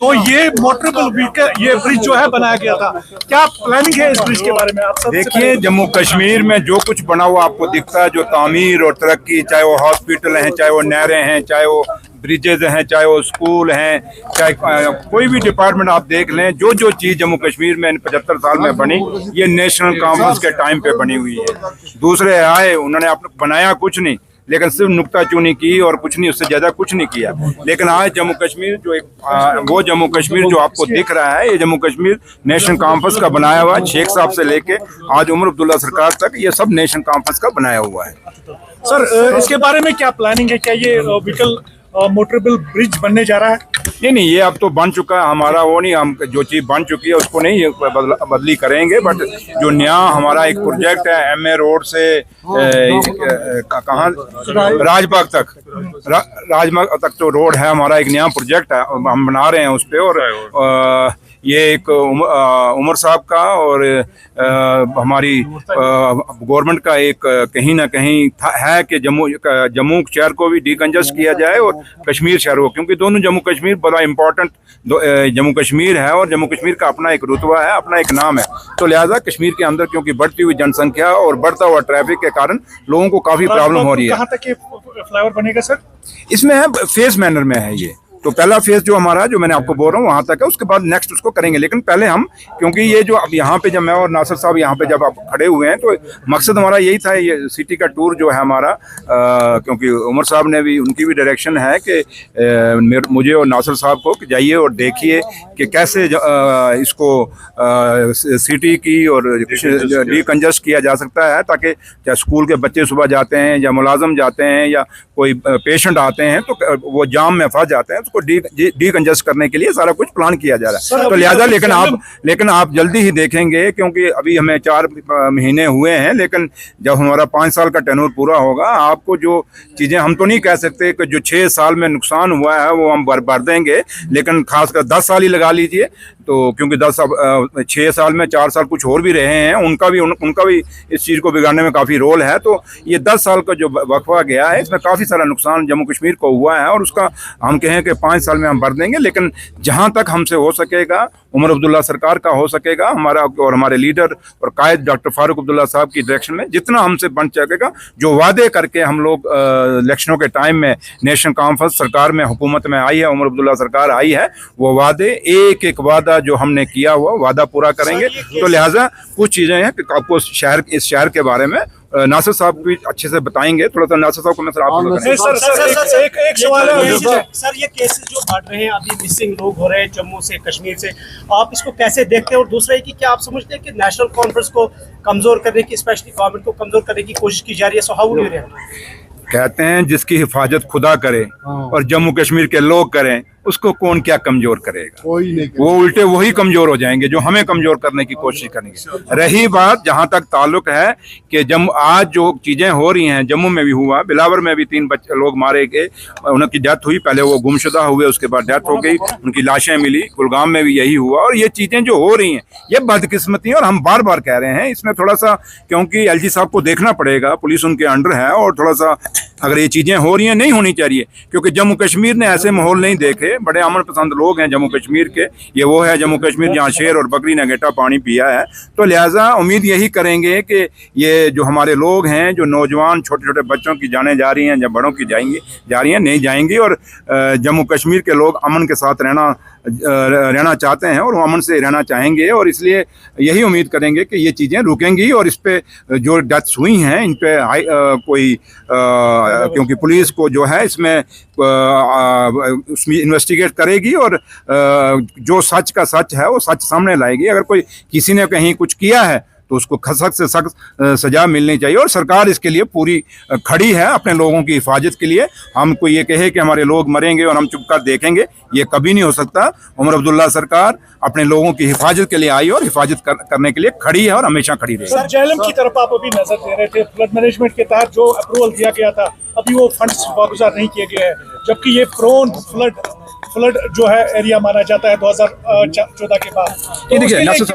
तो ये मोटरेबल ये ब्रिज जो है बनाया गया था, क्या प्लानिंग है इस ब्रिज के बारे में? आप सब देखिए, जम्मू कश्मीर में जो कुछ बना हुआ आपको दिखता है, जो तामीर और तरक्की, चाहे वो हॉस्पिटल हैं, चाहे वो नहरें हैं, चाहे वो ब्रिजेज हैं, चाहे वो स्कूल हैं, चाहे कोई भी डिपार्टमेंट आप देख लें, जो जो चीज़ जम्मू कश्मीर में इन 75 साल में बनी, ये नेशनल कॉन्फ्रेंस के टाइम पे बनी हुई है। दूसरे आए, उन्होंने आपने बनाया कुछ नहीं, लेकिन सिर्फ नुक्ताचीनी की और कुछ नहीं, उससे ज़्यादा कुछ नहीं किया। लेकिन आज जम्मू कश्मीर जो वो जम्मू कश्मीर जो आपको दिख रहा है, ये जम्मू कश्मीर नेशनल कॉन्फ्रेंस का बनाया हुआ है। शेख साहब से लेके आज उमर अब्दुल्ला सरकार तक, ये सब नेशनल कॉन्फ्रेंस का बनाया हुआ है। सर, इसके बारे में क्या प्लानिंग है? क्या ये व्हीकल मोटरेबल ब्रिज बनने जा रहा है? नहीं, ये अब तो बन चुका है, हमारा वो नहीं, हम जो चीज़ बन चुकी है उसको नहीं बदली करेंगे। बट जो नया हमारा एक प्रोजेक्ट है MA रोड से कहाँ राजबाग तक जो रोड है, हमारा एक नया प्रोजेक्ट है, हम बना रहे हैं उस पर। और ये एक उमर साहब का और हमारी गवर्नमेंट का एक कहीं ना कहीं है कि जम्मू शहर को भी डिकंजस्ट किया जाए और कश्मीर शहर को, क्योंकि दोनों जम्मू कश्मीर बड़ा इम्पोर्टेंट जम्मू कश्मीर है और जम्मू कश्मीर का अपना एक रुतबा है, अपना एक नाम है। तो लिहाजा कश्मीर के अंदर क्योंकि बढ़ती हुई जनसंख्या और बढ़ता हुआ ट्रैफिक के कारण लोगों को काफ़ी प्रॉब्लम हो रही है। कहाँ तक ये फ्लाईओवर बनेगा सर? इसमें है फेज मैनर में है ये। तो पहला फेज जो हमारा, जो मैंने आपको बोल रहा हूँ, वहाँ तक है, उसके बाद नेक्स्ट उसको करेंगे। लेकिन पहले हम, क्योंकि ये जो अब यहाँ पे जब मैं और नासिर साहब यहाँ पे जब आप खड़े हुए हैं, तो मकसद हमारा यही था, ये सिटी का टूर जो है हमारा, क्योंकि उमर साहब ने भी, उनकी भी डायरेक्शन है कि मुझे और नासिर साहब को जाइए और देखिए कि कैसे इसको सिटी की और डिकंजस्ट किया जा सकता है, ताकि चाहे स्कूल के बच्चे सुबह जाते हैं या मुलाजम जाते हैं या कोई पेशेंट आते हैं तो वो जाम में फंस जाते हैं, उसको डिकंजस्ट करने के लिए सारा कुछ प्लान किया जा रहा है। तो लिहाजा लेकिन आप जल्दी ही देखेंगे, क्योंकि अभी हमें 4 महीने हुए हैं, लेकिन जब हमारा 5 साल का टेन्योर पूरा होगा, आपको जो चीज़ें, हम तो नहीं कह सकते कि जो 6 साल में नुकसान हुआ है वो हम भर देंगे, लेकिन खासकर 10 साल ही लगा लीजिए। तो क्योंकि 6 साल में 4 साल कुछ और भी रहे हैं, उनका भी इस चीज़ को बिगाड़ने में काफ़ी रोल है। तो ये 10 साल का जो वक्फा गया है, इसमें काफ़ी सारा नुकसान जम्मू कश्मीर को हुआ है और उसका हम कहें कि 5 साल में हम भर देंगे। लेकिन जहाँ तक हमसे हो सकेगा, उमर अब्दुल्ला सरकार का हो सकेगा, हमारा और हमारे लीडर और कायद डॉक्टर फारूक अब्दुल्ला साहब की डायरेक्शन में जितना हमसे बन सकेगा, जो वादे करके हम लोग इलेक्शनों के टाइम में नेशनल कॉन्फ्रेंस सरकार में, हुकूमत में आई है, उमर अब्दुल्ला सरकार आई है, वो वादे एक एक वादा जो हमने किया हुआ वादा पूरा करेंगे। तो लिहाजा कुछ चीज़ें हैं कि आपको इस शहर के बारे में नासिर साहब भी अच्छे से बताएंगे। थोड़ा सा नासिर साहब को मैं एक सवाल है सर, ये केसेस जो बढ़ रहे हैं, अभी मिसिंग लोग हो रहे हैं जम्मू से, कश्मीर से, आप इसको कैसे देखते हैं? और दूसरा है कि क्या आप समझते हैं कि नेशनल कॉन्फ्रेंस को कमजोर करने की, स्पेशली गवर्नमेंट को कमजोर करने की कोशिश की जा रही है? So how will you react? कहते हैं जिसकी हिफाजत खुदा करे और जम्मू कश्मीर के लोग करें, उसको कौन क्या कमजोर करेगा? कोई नहीं। वो उल्टे वही कमजोर हो जाएंगे जो हमें कमजोर करने की कोशिश करेंगे। रही बात जहां तक ताल्लुक है कि आज जो चीजें हो रही हैं, जम्मू में भी हुआ, बिलावर में भी 3 लोग मारे गए, उनकी डेथ हुई, पहले वो गुमशुदा हुए, उसके बाद डेथ हो गई, उनकी लाशें मिली। कुलगाम में भी यही हुआ। और ये चीजें जो हो रही हैं, ये बदकिस्मती है और हम बार बार कह रहे हैं, इसमें थोड़ा सा, क्योंकि LG साहब को देखना पड़ेगा, पुलिस उनके अंडर है, और थोड़ा सा अगर ये चीजें हो रही हैं, नहीं होनी चाहिए, क्योंकि जम्मू कश्मीर ने ऐसे माहौल नहीं देखे। बड़े अमन पसंद लोग हैं जम्मू कश्मीर के, ये वो है जम्मू कश्मीर जहाँ शेर और बकरी ने गेटा पानी पिया है। तो लिहाजा उम्मीद यही करेंगे कि ये जो हमारे लोग हैं, जो नौजवान छोटे छोटे बच्चों की जानें जा रही हैं, जब बड़ों की जा रही हैं, नहीं जाएंगी। और जम्मू कश्मीर के लोग अमन के साथ रहना चाहते हैं और वो अमन से रहना चाहेंगे, और इसलिए यही उम्मीद करेंगे कि ये चीज़ें रुकेंगी। और इस पे जो डेथ्स हुई हैं, इन पे कोई क्योंकि पुलिस को जो है इसमें उसमें इन्वेस्टिगेट करेगी और जो सच का सच है वो सच सामने लाएगी। अगर कोई किसी ने कहीं कुछ किया है तो उसको सख्त से सख्त सजा मिलनी चाहिए, और सरकार इसके लिए पूरी खड़ी है अपने लोगों की हिफाजत के लिए। हमको ये कहे कि हमारे लोग मरेंगे और हम चुप कर देखेंगे, ये कभी नहीं हो सकता। उमर अब्दुल्ला सरकार अपने लोगों की हिफाजत के लिए आई और हिफाजत करने के लिए खड़ी है और हमेशा खड़ी रहेगी। सर, JLM की तरफ आप अभी नजर दे रहे थे, फ्लड मैनेजमेंट के तहत जो अप्रूवल दिया गया था, अभी वो फंड्स वागुजार नहीं किए गए हैं, जबकि ये प्रोन फ्लड जो है एरिया माना जाता है 2014 के बाद।